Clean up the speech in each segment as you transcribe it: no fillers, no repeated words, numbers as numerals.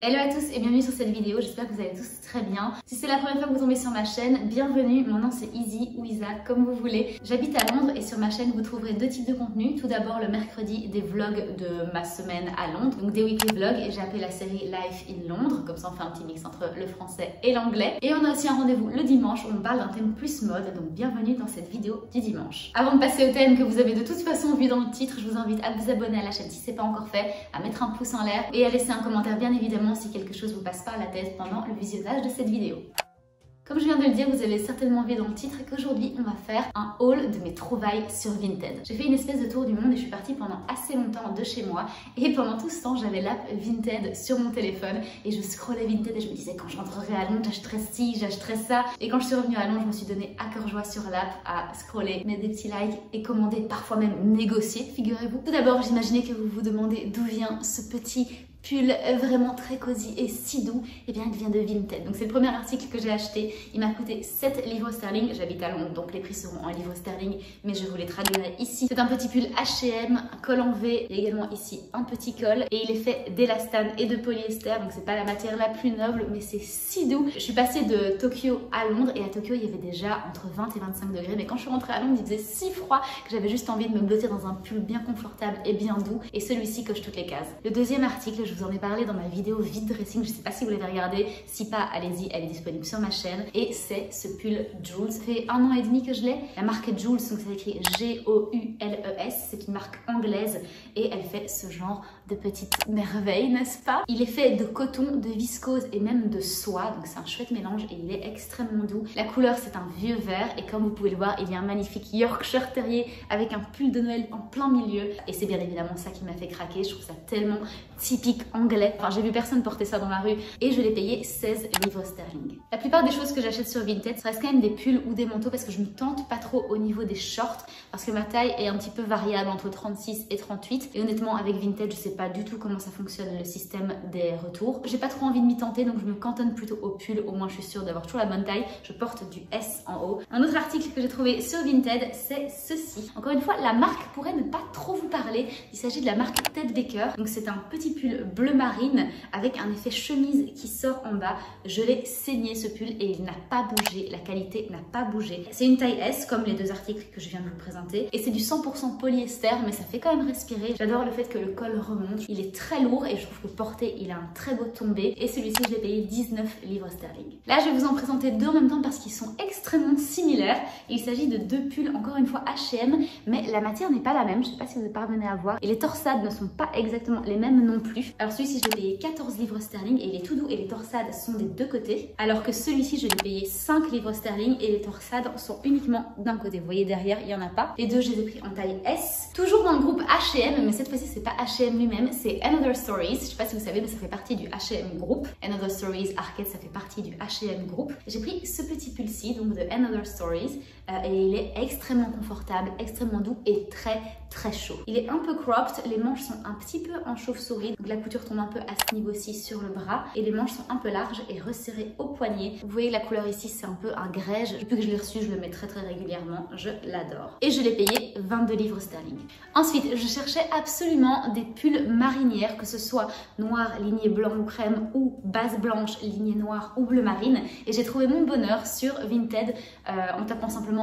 Hello à tous et bienvenue sur cette vidéo, j'espère que vous allez tous très bien. Si c'est la première fois que vous tombez sur ma chaîne, bienvenue, mon nom c'est Izzy ou Isa, comme vous voulez. J'habite à Londres et sur ma chaîne vous trouverez deux types de contenus. Tout d'abord le mercredi des vlogs de ma semaine à Londres, donc des weekly vlogs, et j'ai appelé la série Life in Londres, comme ça on fait un petit mix entre le français et l'anglais. Et on a aussi un rendez-vous le dimanche où on parle d'un thème plus mode, donc bienvenue dans cette vidéo du dimanche. Avant de passer au thème que vous avez de toute façon vu dans le titre, je vous invite à vous abonner à la chaîne si ce n'est pas encore fait, à mettre un pouce en l'air et à laisser un commentaire bien évidemment si quelque chose vous passe par la tête pendant le visionnage de cette vidéo. Comme je viens de le dire, vous avez certainement vu dans le titre qu'aujourd'hui on va faire un haul de mes trouvailles sur Vinted. J'ai fait une espèce de tour du monde et je suis partie pendant assez longtemps de chez moi et pendant tout ce temps j'avais l'app Vinted sur mon téléphone et je scrollais Vinted et je me disais quand je rentrerai à Londres j'achèterai ci, j'achèterai ça, et quand je suis revenue à Londres je me suis donné à cœur joie sur l'app à scroller, mettre des petits likes et commander, parfois même négocier, figurez-vous. Tout d'abord j'imaginais que vous vous demandez d'où vient ce petit pull vraiment très cosy et si doux. Et bien il vient de Vinted, donc c'est le premier article que j'ai acheté. Il m'a coûté 7 livres sterling, j'habite à Londres donc les prix seront en livres sterling mais je vous les traduirai ici. C'est un petit pull H&M, un col en V, il y a également ici un petit col et il est fait d'élastane et de polyester, donc c'est pas la matière la plus noble mais c'est si doux. Je suis passée de Tokyo à Londres et à Tokyo il y avait déjà entre 20 et 25 degrés, mais quand je suis rentrée à Londres il faisait si froid que j'avais juste envie de me blottir dans un pull bien confortable et bien doux, et celui-ci coche toutes les cases. Le deuxième article, je vous en ai parlé dans ma vidéo vide dressing, je sais pas si vous l'avez regardé, si pas allez-y, elle est disponible sur ma chaîne, et c'est ce pull Joules. Ça fait 1 an et demi que je l'ai. La marque Joules, donc c'est écrit G-O-U-L-E-S, c'est une marque anglaise et elle fait ce genre de petites merveilles, n'est-ce pas? Il est fait de coton, de viscose et même de soie, donc c'est un chouette mélange et il est extrêmement doux. La couleur c'est un vieux vert et comme vous pouvez le voir il y a un magnifique Yorkshire Terrier avec un pull de Noël en plein milieu et c'est bien évidemment ça qui m'a fait craquer. Je trouve ça tellement typique anglais. Enfin, j'ai vu personne porter ça dans la rue et je l'ai payé 16 livres sterling. La plupart des choses que j'achète sur Vinted, ça reste quand même des pulls ou des manteaux parce que je me tente pas trop au niveau des shorts parce que ma taille est un petit peu variable entre 36 et 38 et honnêtement avec Vinted je sais pas du tout comment ça fonctionne le système des retours. J'ai pas trop envie de m'y tenter donc je me cantonne plutôt au pull, au moins je suis sûre d'avoir toujours la bonne taille. Je porte du S en haut. Un autre article que j'ai trouvé sur Vinted, c'est ceci. Encore une fois, la marque pourrait ne pas trop vous parler. Il s'agit de la marque Ted Baker. Donc c'est un petit pull bleu marine avec un effet chemise qui sort en bas. Je l'ai saigné ce pull et il n'a pas bougé, la qualité n'a pas bougé. C'est une taille S comme les deux articles que je viens de vous présenter et c'est du 100% polyester mais ça fait quand même respirer. J'adore le fait que le col remonte, il est très lourd et je trouve que porté il a un très beau tombé et celui-ci je l'ai payé 19 livres sterling. Là je vais vous en présenter deux en même temps parce qu'ils sont extrêmement similaires. Il s'agit de deux pulls encore une fois H&M mais la matière n'est pas la même, je sais pas si vous parvenez à voir, et les torsades ne sont pas exactement les mêmes non plus. Alors celui-ci je l'ai payé 14 livres sterling et il est tout doux et les torsades sont des deux côtés, alors que celui-ci je l'ai payé 5 livres sterling et les torsades sont uniquement d'un côté. Vous voyez derrière il n'y en a pas. Les deux je les ai pris en taille S, toujours dans le groupe H&M mais cette fois-ci c'est pas H&M lui-même, c'est Another Stories. Je sais pas si vous savez mais ça fait partie du H&M groupe. Another Stories Arcade ça fait partie du H&M groupe. J'ai pris ce petit pull-ci donc de Another Stories et il est extrêmement confortable, extrêmement doux et très chaud. Il est un peu cropped, les manches sont un petit peu en chauve-souris, donc la couture tombe un peu à ce niveau-ci sur le bras et les manches sont un peu larges et resserrées au poignet. Vous voyez la couleur ici, c'est un peu un grège. Depuis que je l'ai reçu, je le mets très régulièrement, je l'adore. Et je l'ai payé 22 livres sterling. Ensuite, je cherchais absolument des pulls marinières, que ce soit noir lignée blanc ou crème ou base blanche lignée noire ou bleu marine, et j'ai trouvé mon bonheur sur Vinted en tapant simplement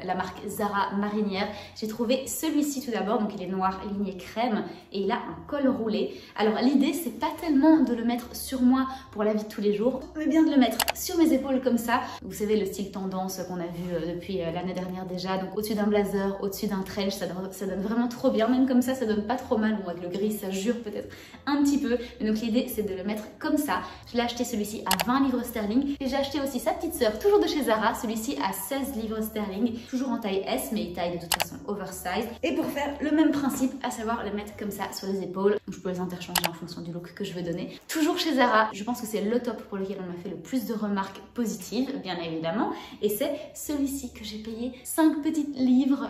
la marque Zara marinière. J'ai trouvé celui-ci tout d'abord, donc il est noir lignée crème et il a un col roulé. Alors l'idée c'est pas tellement de le mettre sur moi pour la vie de tous les jours, mais bien de le mettre sur mes épaules comme ça. Vous savez le style tendance qu'on a vu depuis l'année dernière déjà, donc au-dessus d'un blazer, au-dessus d'un trench, ça donne vraiment trop bien, même comme ça donne pas trop mal. Bon avec le gris ça jure peut-être un petit peu, mais donc l'idée c'est de le mettre comme ça. Je l'ai acheté celui-ci à 20 livres sterling et j'ai acheté aussi sa petite sœur, toujours de chez Zara, celui-ci à 16 livres sterling, toujours en taille S mais taille de toute façon oversize. Et pour faire le même principe, à savoir le mettre comme ça sur les épaules, donc je peux les interchanger en fonction du look que je veux donner. Toujours chez Zara, je pense que c'est le top pour lequel on m'a fait le plus de remarques positives, bien évidemment, et c'est celui-ci que j'ai payé 5 petites livres.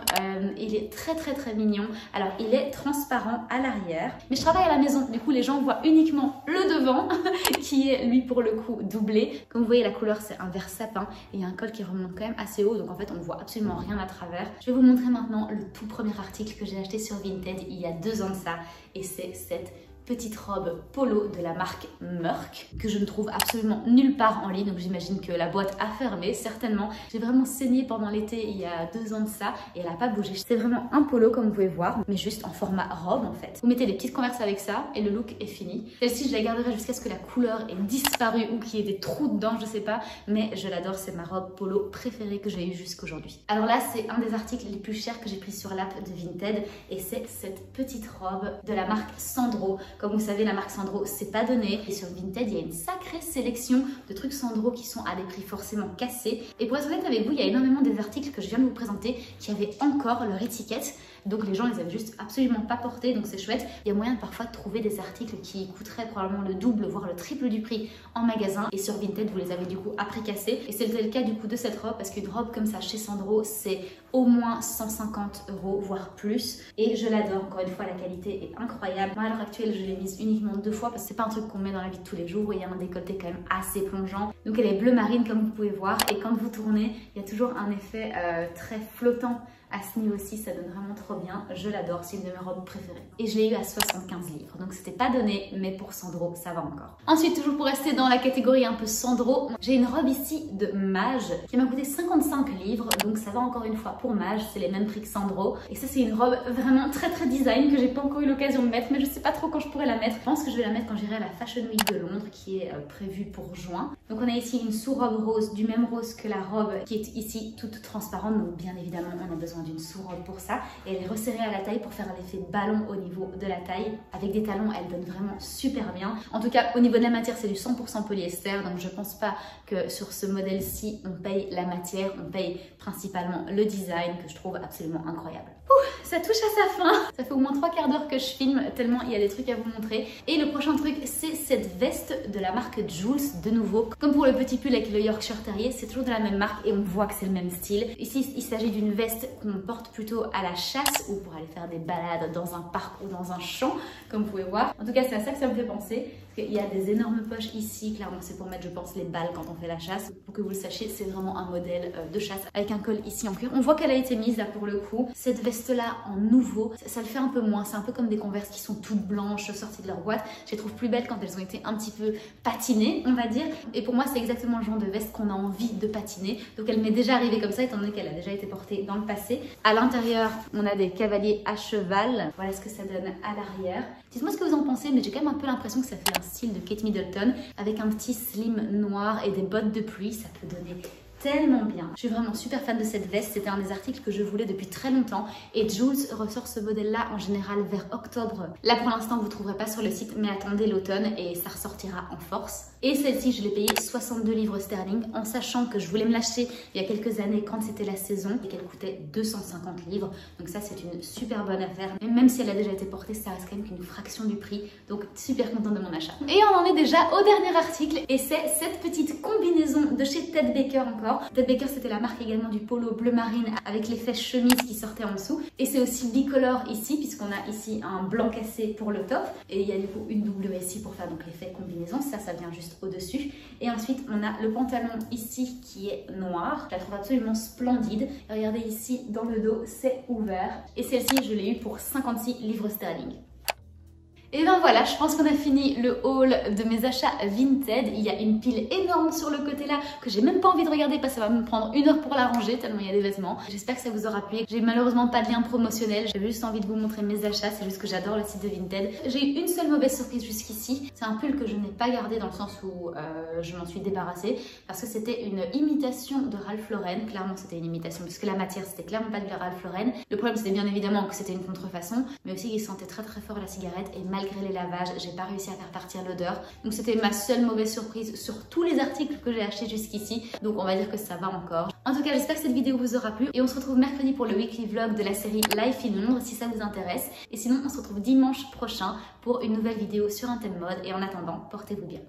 Il est très mignon. Alors il est transparent à l'arrière, mais je travaille à la maison, du coup les gens voient uniquement le devant qui est lui pour le coup doublé. Comme vous voyez la couleur c'est un vert sapin et il y a un col qui remonte quand même assez haut, donc en fait on ne voit absolument rien à travers. Je vais vous montrer maintenant le tout premier article que j'ai acheté sur Vinted il y a 2 ans de ça et c'est cette petite robe polo de la marque Merck que je ne trouve absolument nulle part en ligne, donc j'imagine que la boîte a fermé, certainement. J'ai vraiment saigné pendant l'été il y a 2 ans de ça et elle n'a pas bougé. C'est vraiment un polo comme vous pouvez voir, mais juste en format robe en fait. Vous mettez des petites converses avec ça et le look est fini. Celle-ci je la garderai jusqu'à ce que la couleur ait disparu ou qu'il y ait des trous dedans, je sais pas, mais je l'adore, c'est ma robe polo préférée que j'ai eue jusqu'aujourd'hui. Alors là c'est un des articles les plus chers que j'ai pris sur l'app de Vinted et c'est cette petite robe de la marque Sandro. Comme vous savez, la marque Sandro c'est pas donné et sur Vinted il y a une sacrée sélection de trucs Sandro qui sont à des prix forcément cassés. Et pour être honnête avec vous, il y a énormément des articles que je viens de vous présenter qui avaient encore leur étiquette. Donc les gens les avaient juste absolument pas portés, donc c'est chouette. Il y a moyen de parfois trouver des articles qui coûteraient probablement le double, voire le triple du prix en magasin. Et sur Vinted, vous les avez du coup à prix cassé. Et c'était le cas du coup de cette robe, parce qu'une robe comme ça chez Sandro, c'est au moins 150 €, voire plus. Et je l'adore, encore une fois, la qualité est incroyable. Moi à l'heure actuelle, je l'ai mise uniquement 2 fois, parce que c'est pas un truc qu'on met dans la vie de tous les jours. Il y a un décolleté quand même assez plongeant. Donc elle est bleu marine comme vous pouvez voir. Et quand vous tournez, il y a toujours un effet très flottant. À ce niveau-ci, ça donne vraiment trop bien. Je l'adore, c'est une de mes robes préférées. Et je l'ai eu à 75 livres. Donc c'était pas donné, mais pour Sandro, ça va encore. Ensuite, toujours pour rester dans la catégorie un peu Sandro, j'ai une robe ici de Mage qui m'a coûté 55 livres. Donc ça va encore une fois pour Mage, c'est les mêmes prix que Sandro. Et ça, c'est une robe vraiment très design que j'ai pas encore eu l'occasion de mettre, mais je sais pas trop quand je pourrais la mettre. Je pense que je vais la mettre quand j'irai à la Fashion Week de Londres qui est prévue pour juin. Donc on a ici une sous-robe rose, du même rose que la robe qui est ici toute transparente. Donc bien évidemment, on a besoin d'une sous-robe pour ça et elle est resserrée à la taille pour faire un effet ballon au niveau de la taille. Avec des talons, elle donne vraiment super bien. En tout cas, au niveau de la matière, c'est du 100% polyester, donc je pense pas que sur ce modèle-ci, on paye la matière, on paye principalement le design que je trouve absolument incroyable. Ouh, ça touche à sa fin. Ça fait au moins 3 quarts d'heure que je filme, tellement il y a des trucs à vous montrer. Et le prochain truc, c'est cette veste de la marque Joules, de nouveau. Comme pour le petit pull avec le Yorkshire Terrier, c'est toujours de la même marque et on voit que c'est le même style. Ici, il s'agit d'une veste qu'on porte plutôt à la chasse ou pour aller faire des balades dans un parc ou dans un champ, comme vous pouvez voir. En tout cas, c'est à ça que ça me fait penser. Parce qu'il y a des énormes poches ici, clairement c'est pour mettre, je pense, les balles quand on fait la chasse. Pour que vous le sachiez, c'est vraiment un modèle de chasse avec un col ici en cuir. On voit qu'elle a été mise là pour le coup. Cette veste-là en nouveau, ça le fait un peu moins. C'est un peu comme des Converse qui sont toutes blanches, sorties de leur boîte. Je les trouve plus belles quand elles ont été un petit peu patinées, on va dire. Et pour moi, c'est exactement le genre de veste qu'on a envie de patiner. Donc elle m'est déjà arrivée comme ça, étant donné qu'elle a déjà été portée dans le passé. À l'intérieur, on a des cavaliers à cheval. Voilà ce que ça donne à l'arrière. Dites-moi ce que vous en pensez, mais j'ai quand même un peu l'impression que ça fait un style de Kate Middleton avec un petit slim noir et des bottes de pluie. Ça peut donner tellement bien. Je suis vraiment super fan de cette veste. C'était un des articles que je voulais depuis très longtemps et Joules ressort ce modèle-là en général vers octobre. Là pour l'instant vous ne trouverez pas sur le site, mais attendez l'automne et ça ressortira en force. Et celle-ci, je l'ai payée 62 livres sterling en sachant que je voulais me l'acheter il y a quelques années quand c'était la saison et qu'elle coûtait 250 livres. Donc ça, c'est une super bonne affaire. Et même si elle a déjà été portée, ça reste quand même qu'une fraction du prix. Donc super contente de mon achat. Et on en est déjà au dernier article et c'est cette petite combinaison de chez Ted Baker encore. Ted Baker, c'était la marque également du polo bleu marine avec l'effet chemise qui sortait en dessous. Et c'est aussi bicolore ici puisqu'on a ici un blanc cassé pour le top et il y a du coup une double ici pour faire donc l'effet combinaison. Ça vient juste au-dessus. Et ensuite, on a le pantalon ici qui est noir. Je la trouve absolument splendide. Et regardez ici, dans le dos, c'est ouvert. Et celle-ci, je l'ai eu pour 56 livres sterling. Et ben voilà, je pense qu'on a fini le haul de mes achats Vinted. Il y a une pile énorme sur le côté là que j'ai même pas envie de regarder parce que ça va me prendre 1 heure pour la ranger tellement il y a des vêtements. J'espère que ça vous aura plu. J'ai malheureusement pas de lien promotionnel, j'avais juste envie de vous montrer mes achats, c'est juste que j'adore le site de Vinted. J'ai eu une seule mauvaise surprise jusqu'ici, c'est un pull que je n'ai pas gardé dans le sens où je m'en suis débarrassée parce que c'était une imitation de Ralph Lauren. Clairement c'était une imitation puisque la matière c'était clairement pas du Ralph Lauren. Le problème c'était bien évidemment que c'était une contrefaçon, mais aussi qu'il sentait très fort la cigarette et malgré les lavages, j'ai pas réussi à faire partir l'odeur. Donc c'était ma seule mauvaise surprise sur tous les articles que j'ai achetés jusqu'ici. Donc on va dire que ça va encore. En tout cas, j'espère que cette vidéo vous aura plu et on se retrouve mercredi pour le weekly vlog de la série Life in Londres si ça vous intéresse. Et sinon, on se retrouve dimanche prochain pour une nouvelle vidéo sur un thème mode et en attendant, portez-vous bien.